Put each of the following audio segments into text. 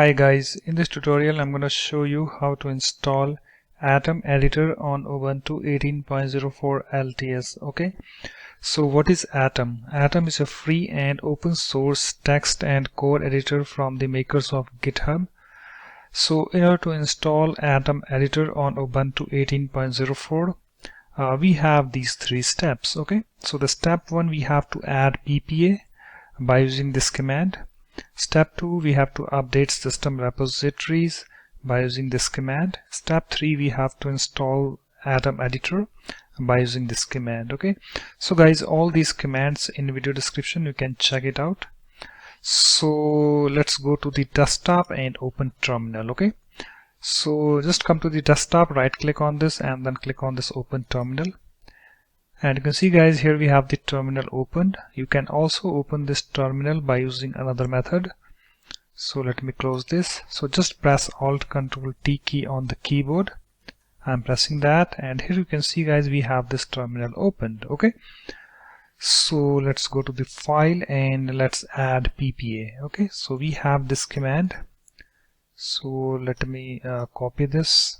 Hi guys, in this tutorial I'm going to show you how to install Atom editor on Ubuntu 18.04 LTS. Okay, so what is Atom? Atom is a free and open source text and code editor from the makers of Github. So in order to install Atom editor on Ubuntu 18.04, we have these three steps. Okay, so the step 1, we have to add PPA by using this command. Step 2, we have to update system repositories by using this command. Step 3, we have to install Atom editor by using this command. Okay, so guys, all these commands in video description, you can check it out. So let's go to the desktop and open terminal. Okay, so just come to the desktop, right click on this and then click on this open terminal. And you can see guys, here we have the terminal opened. You can also open this terminal by using another method. So let me close this. So just press Alt Control T key on the keyboard. I'm pressing that, and here you can see guys, we have this terminal opened. Okay, so let's go to the file and let's add PPA. Okay, so we have this command. So let me copy this.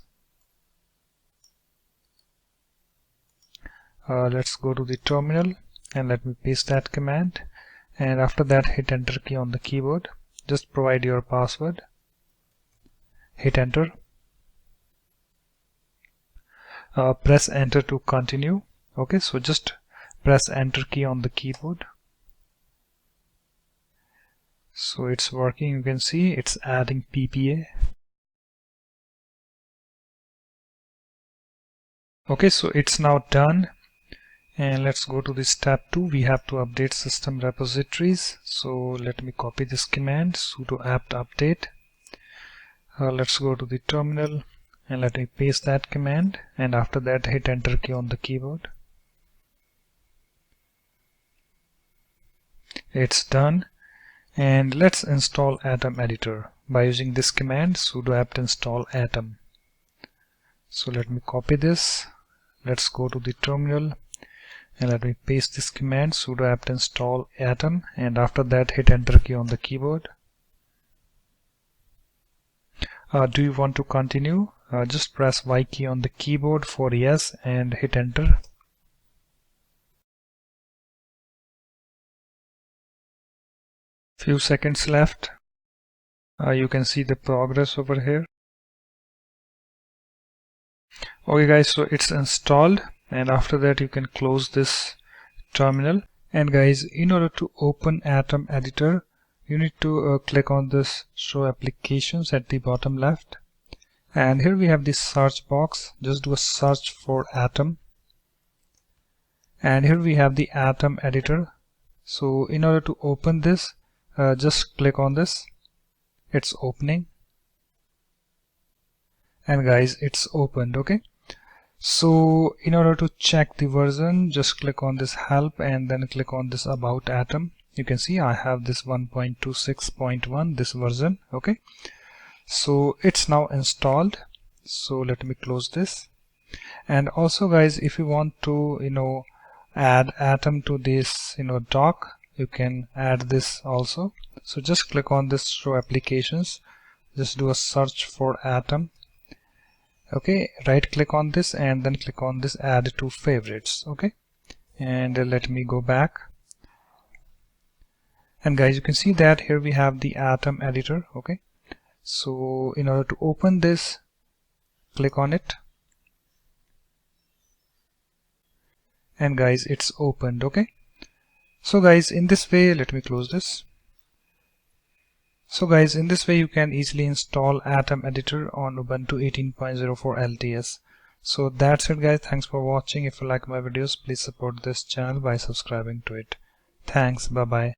Let's go to the terminal and let me paste that command, and after that hit enter key on the keyboard. Just provide your password, hit enter, press enter to continue. Okay, so just press enter key on the keyboard. So it's working, you can see it's adding PPA. Okay, so it's now done. And let's go to the step 2. We have to update system repositories. So let me copy this command, sudo apt-update. Let's go to the terminal and let me paste that command, and after that hit enter key on the keyboard. It's done. And let's install Atom editor by using this command, sudo apt-install atom. So let me copy this. Let's go to the terminal and let me paste this command, sudo apt-install atom, and after that hit enter key on the keyboard. Do you want to continue? Just press Y key on the keyboard for yes and hit enter. Few seconds left. You can see the progress over here. Okay guys, so it's installed, and after that you can close this terminal. And guys, in order to open Atom editor, you need to click on this show applications at the bottom left, and here we have this search box. Just do a search for Atom, and here we have the Atom editor. So in order to open this, just click on this. It's opening, and guys, it's opened. Okay, so in order to check the version, just click on this help and then click on this about Atom. You can see I have this 1.26.1, this version. Okay, so it's now installed. So let me close this. And also guys, if you want to add Atom to this doc, you can add this also. So just click on this show applications, just do a search for Atom. Okay, right click on this and then click on this add to favorites. Okay, and let me go back, and guys, you can see that here we have the Atom editor. Okay, so in order to open this, click on it, and guys, it's opened. Okay, so guys, in this way, let me close this. So guys, in this way you can easily install Atom editor on Ubuntu 18.04 LTS. So that's it guys, thanks for watching. If you like my videos, please support this channel by subscribing to it. Thanks, bye bye.